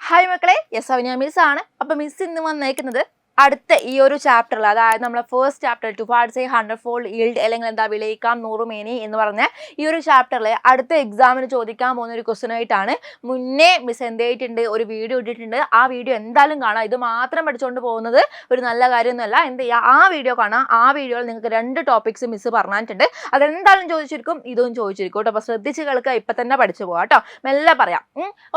Hi മക്കളെ, yes അവനിയ miss ആണ്. അപ്പം മിസ് ഇന്ന് വന്നേക്കുന്നത് അടുത്ത ഈ ഒരു ചാപ്റ്ററിൽ, അതായത് നമ്മളെ first chapter towards A 100-fold yield അല്ലെങ്കിൽ എന്താ വിളയിക്കാം 100 മേനി എന്ന് പറഞ്ഞ ഈ ഒരു ചാപ്റ്ററിൽ അടുത്ത എക്സാമിന് ചോദിക്കാൻ പോകുന്ന ഒരു ക്വസ്റ്റൻ ആയിട്ടാണ് മുന്നേ മിസ് എന്ത് ചെയ്തിട്ടുണ്ട്, ഒരു വീഡിയോ ഇട്ടിട്ടുണ്ട്. ആ വീഡിയോ എന്തായാലും കാണാം. ഇത് മാത്രം പഠിച്ചുകൊണ്ട് പോകുന്നത് ഒരു നല്ല കാര്യമൊന്നുമല്ല. എന്ത് ചെയ്യുക, ആ വീഡിയോ കാണാം. ആ വീഡിയോയിൽ നിങ്ങൾക്ക് 2 ടോപ്പിക്സ് മിസ് പറഞ്ഞിട്ടുണ്ട്. അതെന്തായാലും ചോദിച്ചിരിക്കും, ഇതും ചോദിച്ചിരിക്കും കേട്ടോ. അപ്പോൾ ശ്രദ്ധിച്ച് കേൾക്കുക, ഇപ്പം തന്നെ പഠിച്ചു പോകാം കേട്ടോ. മെല്ലെ പറയാം.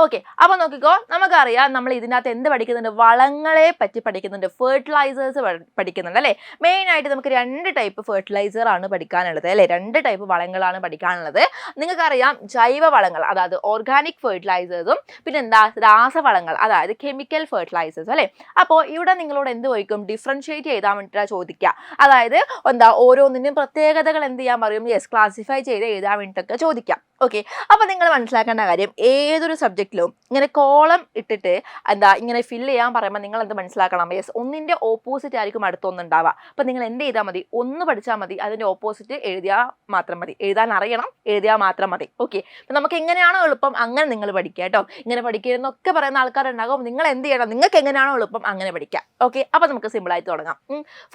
ഓക്കെ, അപ്പോൾ നോക്കിക്കോ. നമുക്കറിയാം നമ്മൾ ഇതിനകത്ത് എന്ത് പഠിക്കുന്നുണ്ട്, വളങ്ങളെ പറ്റി പഠിക്കുന്നുണ്ട്, ഫെർട്ടിലൈസേഴ്സ് പഠിക്കുന്നുണ്ട് അല്ലേ. മെയിനായിട്ട് നമുക്ക് 2 ടൈപ്പ് ഫെർട്ടിലൈസർ ആണ് പഠിക്കാനുള്ളത് അല്ലേ. 2 ടൈപ്പ് വളങ്ങളാണ് പഠിക്കാനുള്ളത്. നിങ്ങൾക്കറിയാം ജൈവ വളങ്ങൾ, അതായത് ഓർഗാനിക് ഫെർട്ടിലൈസേഴ്സും പിന്നെ എന്താ രാസവളങ്ങൾ, അതായത് കെമിക്കൽ ഫെർട്ടിലൈസേഴ്സ് അല്ലേ. അപ്പോൾ ഇവിടെ നിങ്ങളോട് എന്ത് ചോദിക്കും, ഡിഫറൻഷിയേറ്റ് ചെയ്താൽ വേണ്ടിയിട്ടാണ് ചോദിക്കുക. അതായത് എന്താ ഓരോന്നിനും പ്രത്യേകതകൾ എന്ത് ചെയ്യാൻ പറയും, യെസ് ക്ലാസിഫൈ ചെയ്ത് എഴുതാൻ വേണ്ടിയിട്ടൊക്കെ ചോദിക്കാം. ഓക്കെ, അപ്പോൾ നിങ്ങൾ മനസ്സിലാക്കേണ്ട കാര്യം, ഏതൊരു സബ്ജക്റ്റിലും ഇങ്ങനെ കോളം ഇട്ടിട്ട് എന്താ ഇങ്ങനെ ഫില്ല് ചെയ്യാൻ പറയുമ്പോൾ നിങ്ങൾ എന്ത് മനസ്സിലാക്കണം, യെസ് ഒന്നിൻ്റെ ഓപ്പോസിറ്റ് ആയിരിക്കും അടുത്തൊന്നുണ്ടാവുക. അപ്പോൾ നിങ്ങൾ എന്ത് ചെയ്താൽ മതി, ഒന്ന് പഠിച്ചാൽ മതി, അതിൻ്റെ ഓപ്പോസിറ്റ് എഴുതിയാൽ മാത്രം മതി. എഴുതാൻ അറിയണം, എഴുതിയാൽ മാത്രം മതി. ഓക്കെ, അപ്പം നമുക്ക് എങ്ങനെയാണോ എളുപ്പം അങ്ങനെ നിങ്ങൾ പഠിക്കുക കേട്ടോ. ഇങ്ങനെ പഠിക്കുന്നൊക്കെ പറയുന്ന ആൾക്കാരുണ്ടാകും. നിങ്ങൾ എന്ത് ചെയ്യണം, നിങ്ങൾക്ക് എങ്ങനെയാണോ എളുപ്പം അങ്ങനെ പഠിക്കുക. ഓക്കെ, അപ്പോൾ നമുക്ക് സിമ്പിളായിട്ട് തുടങ്ങാം.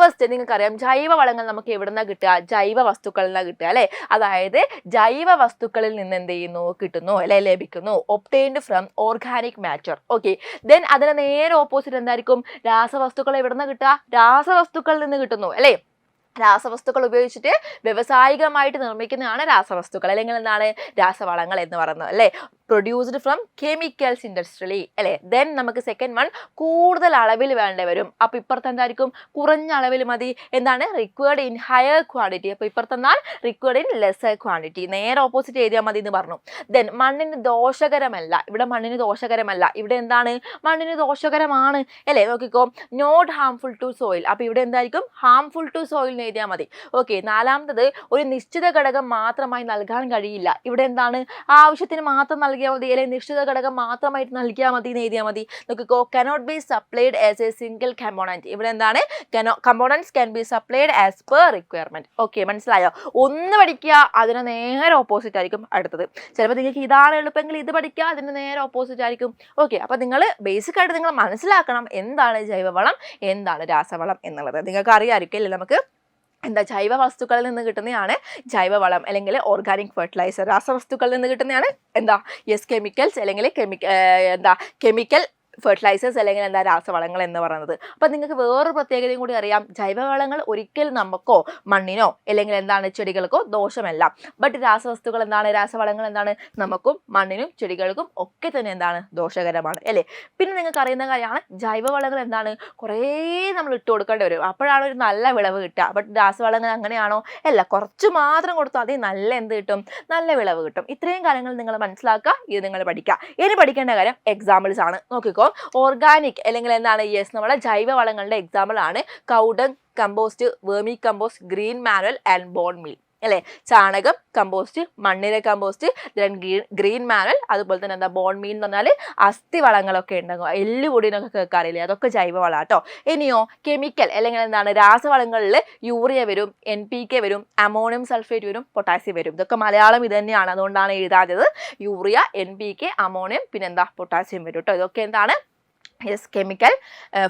ഫസ്റ്റ് നിങ്ങൾക്കറിയാം ജൈവ വളങ്ങൾ നമുക്ക് എവിടെ നിന്നാണ് കിട്ടുക, ജൈവ വസ്തുക്കളിൽ നിന്നാണ് കിട്ടുക അല്ലേ. അതായത് ജൈവ വസ്തുക്കളിൽ നിന്ന് എന്ത് ചെയ്യുന്നു, കിട്ടുന്നു അല്ലെ, ലഭിക്കുന്നു. Obtained from organic matter. Okay, then അതിന് നേരെ ഓപ്പോസിറ്റ് എന്തായിരിക്കും, രാസവസ്തുക്കൾ എവിടെ നിന്ന് കിട്ടുക, രാസവസ്തുക്കളിൽ നിന്ന് കിട്ടുന്നു അല്ലേ. രാസവസ്തുക്കൾ ഉപയോഗിച്ചിട്ട് വ്യവസായികമായിട്ട് നിർമ്മിക്കുന്നതാണ് രാസവസ്തുക്കൾ, അല്ലെങ്കിൽ എന്താണ് രാസവളങ്ങൾ എന്ന് പറയുന്നത് അല്ലേ. പ്രൊഡ്യൂസ്ഡ് ഫ്രം കെമിക്കൽസ് ഇൻഡസ്ട്രിയലി അല്ലേ. ദെൻ നമുക്ക് സെക്കൻഡ് വൺ, കൂടുതൽ അളവിൽ വേണ്ടി വരും. അപ്പോൾ ഇപ്പുറത്ത് എന്തായിരിക്കും, കുറഞ്ഞ അളവിൽ മതി. എന്താണ്, റിക്വയർഡ് ഇൻ ഹയർ ക്വാണ്ടിറ്റി. അപ്പോൾ ഇപ്പുറത്തെന്നാൽ റിക്വയർഡ് ഇൻ ലെസർ ക്വാണ്ടിറ്റി. നേരെ ഓപ്പോസിറ്റ് എഴുതിയാൽ മതി എന്ന് പറഞ്ഞു. ദെൻ മണ്ണിന് ദോഷകരമല്ല, ഇവിടെ മണ്ണിന് ദോഷകരമല്ല, ഇവിടെ എന്താണ് മണ്ണിന് ദോഷകരമാണ് അല്ലേ. നോക്കിക്കോ, നോട്ട് ഹാംഫുൾ ടു സോയിൽ. അപ്പോൾ ഇവിടെ എന്തായിരിക്കും, ഹാംഫുൾ ടു സോയിൽ എഴുതിയാൽ മതി. ഓക്കെ, നാലാമത്തത് ഒരു നിശ്ചിത ഘടകം മാത്രമായി നൽകാൻ കഴിയില്ല. ഇവിടെ എന്താണ്, ആവശ്യത്തിന് മാത്രം നൽകിയാൽ മതി, അല്ലെങ്കിൽ നിശ്ചിത ഘടകം മാത്രമായിട്ട് നൽകിയാൽ മതി എന്ന് എഴുതിയാൽ മതി. നോക്കിക്കോ, cannot be supplied as A single component. ഇവിടെ എന്താണ്, components can be supplied as per requirement. Okay, മനസ്സിലായോ. ഒന്ന് പഠിക്കുക, അതിന് നേരെ ഓപ്പോസിറ്റ് ആയിരിക്കും അടുത്തത്. ചിലപ്പോൾ നിങ്ങൾക്ക് ഇതാണ് എളുപ്പമെങ്കിൽ ഇത് പഠിക്കുക, അതിന് നേരെ ഓപ്പോസിറ്റ് ആയിരിക്കും. ഓക്കെ, അപ്പോൾ നിങ്ങൾ ബേസിക് ആയിട്ട് നിങ്ങൾ മനസ്സിലാക്കണം എന്താണ് ജൈവവളം, എന്താണ് രാസവളം എന്നുള്ളത്. നിങ്ങൾക്ക് അറിയാമായിരിക്കും അല്ലേ. നമുക്ക് എന്താ ജൈവ വസ്തുക്കളിൽ നിന്ന് കിട്ടുന്നതാണ് ജൈവവളം അല്ലെങ്കിൽ ഓർഗാനിക് ഫെർട്ടിലൈസർ. രാസവസ്തുക്കളിൽ നിന്ന് കിട്ടുന്നതാണ് എന്താ, യെസ് കെമിക്കൽസ് അല്ലെങ്കിൽ കെമിക്കൽ ഫെർട്ടിലൈസേഴ്സ് അല്ലെങ്കിൽ എന്താ രാസവളങ്ങൾ എന്ന് പറയുന്നത്. അപ്പം നിങ്ങൾക്ക് വേറൊരു പ്രത്യേകതയും കൂടി അറിയാം, ജൈവവളങ്ങൾ ഒരിക്കലും നമുക്കോ മണ്ണിനോ അല്ലെങ്കിൽ എന്താണ് ചെടികൾക്കോ ദോഷമല്ല. ബട്ട് രാസവസ്തുക്കൾ എന്താണ്, രാസവളങ്ങൾ എന്താണ്, നമുക്കും മണ്ണിനും ചെടികൾക്കും ഒക്കെ തന്നെ എന്താണ് ദോഷകരമാണ് അല്ലേ. പിന്നെ നിങ്ങൾക്ക് അറിയുന്ന കാര്യമാണ്, ജൈവവളങ്ങൾ എന്താണ് കുറേ നമ്മൾ ഇട്ട് കൊടുക്കേണ്ടി വരും, അപ്പോഴാണ് ഒരു നല്ല വിളവ് കിട്ടുക. ബട്ട് രാസവളങ്ങൾ അങ്ങനെയാണോ, അല്ല, കുറച്ച് മാത്രം കൊടുത്താൽ മതി, നല്ല എന്ത് കിട്ടും, നല്ല വിളവ് കിട്ടും. ഇത്രയും കാര്യങ്ങൾ നിങ്ങൾ മനസ്സിലാക്കുക, ഇത് നിങ്ങൾ പഠിക്കുക. ഇനി പഠിക്കേണ്ട കാര്യം എക്സാമ്പിൾസ് ആണ്. നോക്കിക്കോ, ഓർഗാനിക് അല്ലെങ്കിൽ എന്താണ്, യെസ് നമ്മുടെ ജൈവവളങ്ങളുടെ എക്സാമ്പിൾ ആണ് cow dung, compost, vermi compost, green manure and bone meal അല്ലേ. ചാണകം, കമ്പോസ്റ്റ്, മണ്ണിര കമ്പോസ്റ്റ്, ഗ്രീൻ മാനുവൽ, അതുപോലെ തന്നെ എന്താ ബോൺ മീൻ എന്ന് പറഞ്ഞാൽ അസ്ഥി വളങ്ങളൊക്കെ ഉണ്ടാകും, എല്ലുപൊടിനൊക്കെ കേൾക്കാറില്ലേ, അതൊക്കെ ജൈവവളം കേട്ടോ. ഇനിയോ കെമിക്കൽ അല്ലെങ്കിൽ എന്താണ് രാസവളങ്ങളിൽ യൂറിയ വരും, NPK വരും, അമോണിയം സൾഫേറ്റ് വരും, പൊട്ടാസ്യം വരും. ഇതൊക്കെ മലയാളം ഇത് തന്നെയാണ്, അതുകൊണ്ടാണ് എഴുതാത്തത്. യൂറിയ, NPK, അമോണിയം, പിന്നെ എന്താ പൊട്ടാസ്യം വരും കേട്ടോ. ഇതൊക്കെ എന്താണ്, യെസ് കെമിക്കൽ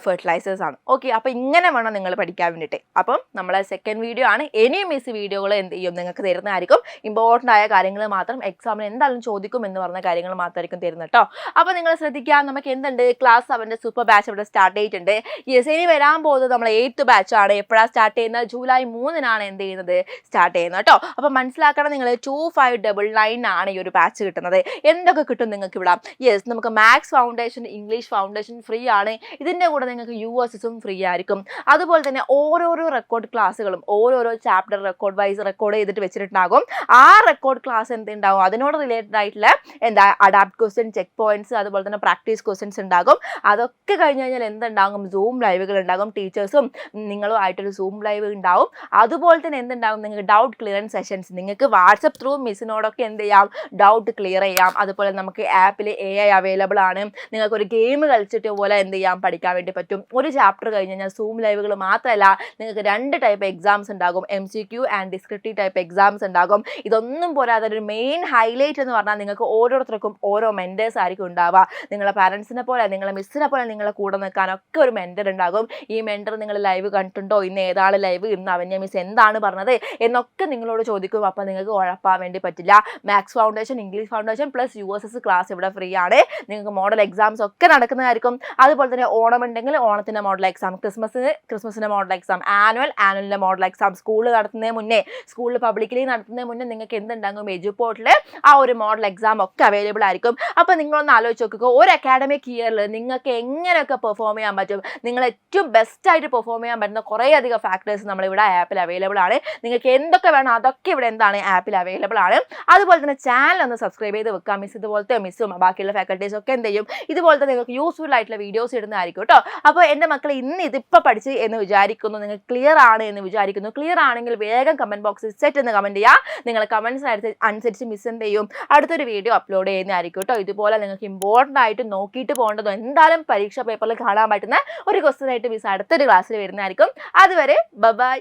ഫെർട്ടിലൈസേഴ്സ് ആണ്. ഓക്കെ, അപ്പോൾ ഇങ്ങനെ വേണം നിങ്ങൾ പഠിക്കാൻ വേണ്ടിയിട്ട്. അപ്പം നമ്മളെ സെക്കൻഡ് വീഡിയോ ആണ്. ഇനിയും മിസ് വീഡിയോകൾ എന്ത് ചെയ്യും നിങ്ങൾക്ക് തരുന്നതായിരിക്കും. ഇമ്പോർട്ടൻ്റ് ആയ കാര്യങ്ങൾ മാത്രം, എക്സാമിന് എന്തായാലും ചോദിക്കും എന്ന് പറഞ്ഞ കാര്യങ്ങൾ മാത്രമായിരിക്കും തരുന്നത് കേട്ടോ. അപ്പോൾ നിങ്ങൾ ശ്രദ്ധിക്കുക, നമുക്ക് എന്തുണ്ട്, ക്ലാസ് 7 സൂപ്പർ ബാച്ച് ഇവിടെ സ്റ്റാർട്ട് ചെയ്തിട്ടുണ്ട്. യെസ്, ഇനി വരാൻ പോകുന്നത് നമ്മൾ 8th ബാച്ചാണ്. എപ്പോഴാണ് സ്റ്റാർട്ട് ചെയ്യുന്നത്, ജൂലൈ 3-നാണ് എന്ത് ചെയ്യുന്നത്, സ്റ്റാർട്ട് ചെയ്യുന്നത് കേട്ടോ. അപ്പോൾ മനസ്സിലാക്കണം നിങ്ങൾ, 2599 ആണ് ഈ ഒരു ബാച്ച് കിട്ടുന്നത്. എന്തൊക്കെ കിട്ടും നിങ്ങൾക്ക് ഇവിടെ, യെസ് നമുക്ക് maths foundation, English foundation free ആണ്. ഇതിൻ്റെ കൂടെ നിങ്ങൾക്ക് USSും ഫ്രീ ആയിരിക്കും. അതുപോലെ തന്നെ ഓരോരോ റെക്കോർഡ് ക്ലാസ്സുകളും ഓരോരോ ചാപ്റ്റർ റെക്കോർഡ് വൈസ് റെക്കോർഡ് ചെയ്തിട്ട് വെച്ചിട്ടുണ്ടാകും. ആ റെക്കോർഡ് ക്ലാസ് എന്തുണ്ടാകും, അതിനോട് റിലേറ്റഡ് ആയിട്ടുള്ള എന്താ അഡാപ്റ്റ് ക്വസ്റ്റ്യൻ, ചെക്ക് പോയിന്റ്സ്, അതുപോലെ തന്നെ പ്രാക്ടീസ് ക്വസ്റ്റ്യൻസ് ഉണ്ടാകും. അതൊക്കെ കഴിഞ്ഞ് കഴിഞ്ഞാൽ എന്തുണ്ടാകും, സൂം ലൈവുകൾ ഉണ്ടാകും. ടീച്ചേഴ്സും നിങ്ങളും ആയിട്ടൊരു സൂം ലൈവ് ഉണ്ടാവും. അതുപോലെ തന്നെ എന്തുണ്ടാകും, നിങ്ങൾക്ക് ഡൗട്ട് ക്ലിയറൻസ് സെഷൻസ്, നിങ്ങൾക്ക് വാട്സപ്പ് ത്രൂ മിസ്സിനോടൊക്കെ എന്ത് ചെയ്യാം, ഡൗട്ട് ക്ലിയർ ചെയ്യാം. അതുപോലെ നമുക്ക് ആപ്പിൽ AI അവൈലബിൾ ആണ്. നിങ്ങൾക്കൊരു ഗെയിം കളിച്ചിട്ട് പറ്റിയ പോലെ എന്ത് ചെയ്യാൻ പഠിക്കാൻ വേണ്ടി പറ്റും. ഒരു ചാപ്റ്റർ കഴിഞ്ഞ് കഴിഞ്ഞാൽ സൂം ലൈവുകൾ മാത്രമല്ല, നിങ്ങൾക്ക് 2 ടൈപ്പ് എക്സാംസ് ഉണ്ടാകും. MCQ and descriptive type exams ഉണ്ടാകും. ഇതൊന്നും പോരാതെ ഒരു മെയിൻ ഹൈലൈറ്റ് എന്ന് പറഞ്ഞാൽ നിങ്ങൾക്ക് ഓരോരുത്തർക്കും ഓരോ മെൻറ്റേഴ്സ് ആയിരിക്കും ഉണ്ടാവുക. നിങ്ങളെ പാരൻസിനെ പോലെ, നിങ്ങളെ മിസ്സിനെ പോലെ നിങ്ങളെ കൂടെ നിൽക്കാനൊക്കെ ഒരു മെൻറ്റർ ഉണ്ടാകും. ഈ മെൻറ്റർ നിങ്ങൾ ലൈവ് കണ്ടിട്ടുണ്ടോ, ഇന്ന് ഏതാണ് ലൈവ്, ഇന്ന് അവൻ്റെ മിസ് എന്താണ് പറഞ്ഞത് എന്നൊക്കെ നിങ്ങളോട് ചോദിക്കും. അപ്പോൾ നിങ്ങൾക്ക് ഉഴപ്പാൻ വേണ്ടി പറ്റില്ല. Maths foundation, English foundation plus USS class ഇവിടെ ഫ്രീ ആണ്. നിങ്ങൾക്ക് മോഡൽ എക്സാംസ് ഒക്കെ നടക്കുന്നതായിരിക്കും. അതുപോലെ തന്നെ ഓണം ഉണ്ടെങ്കിൽ ഓണത്തിൻ്റെ മോഡൽ എക്സാം, ക്രിസ്മസിൻ്റെ മോഡൽ എക്സാം, ആനുവലിൻ്റെ മോഡൽ എക്സാം, സ്കൂളിൽ നടത്തുന്നതിന് മുന്നേ, സ്കൂളിൽ പബ്ലിക്കലി നടത്തുന്നതിന് മുന്നേ നിങ്ങൾക്ക് എന്തുണ്ടാകും, എജുപോർട്ടിൽ ആ ഒരു മോഡൽ എക്സാം ഒക്കെ അവൈലബിൾ ആയിരിക്കും. അപ്പോൾ നിങ്ങളൊന്ന് ആലോചിച്ച് നോക്കുക, ഒരു അക്കാഡമിക് ഇയറിൽ നിങ്ങൾക്ക് എങ്ങനെയൊക്കെ പെർഫോം ചെയ്യാൻ പറ്റും, നിങ്ങൾ ഏറ്റവും ബെസ്റ്റായിട്ട് പെർഫോം ചെയ്യാൻ പറ്റുന്ന കുറേ അധികം ഫാക്ടേഴ്സ് നമ്മളിവിടെ ആപ്പിൽ അവൈലബിൾ ആണ്. നിങ്ങൾക്ക് എന്തൊക്കെ വേണം അതൊക്കെ ഇവിടെ എന്താണ് ആപ്പിൽ അവൈലബിൾ ആണ്. അതുപോലെ തന്നെ ചാനൽ ഒന്ന് സബ്സ്ക്രൈബ് ചെയ്ത് വെക്കാം. ഇതുപോലത്തെ മിസ്സും ബാക്കിയുള്ള ഫാക്കൽറ്റീസും ഒക്കെ എന്ത് ചെയ്യും, ഇതുപോലത്തെ നിങ്ങൾക്ക് യൂസ്ഫുൾ ആയിട്ടുള്ള വീഡിയോസ് ഇടുന്നതായിരിക്കും കേട്ടോ. അപ്പോൾ എൻ്റെ മക്കൾ ഇന്ന് ഇതിപ്പോൾ പഠിച്ച് എന്ന് വിചാരിക്കുന്നു, നിങ്ങൾ ക്ലിയർ ആണ് എന്ന് വിചാരിക്കുന്നു. ക്ലിയർ ആണെങ്കിൽ വേഗം കമൻറ്റ് ബോക്സിൽ സെറ്റ് എന്ന് കമൻറ്റ് ചെയ്യുക. നിങ്ങൾ കമൻറ്റ്സ് അനുസരിച്ച് മിസ് എന്ത് ചെയ്യും, അടുത്തൊരു വീഡിയോ അപ്ലോഡ് ചെയ്യുന്നതായിരിക്കും കേട്ടോ. ഇതുപോലെ നിങ്ങൾക്ക് ഇമ്പോർട്ടൻ്റ് ആയിട്ട് നോക്കിയിട്ട് പോകേണ്ടതും എന്തായാലും പരീക്ഷാ പേപ്പറിൽ കാണാൻ പറ്റുന്ന ഒരു ക്വസ്റ്റ്യൻ ആയിട്ട് മിസ് അടുത്തൊരു ക്ലാസ്സിൽ വരുന്നതായിരിക്കും. അതുവരെ ബൈ.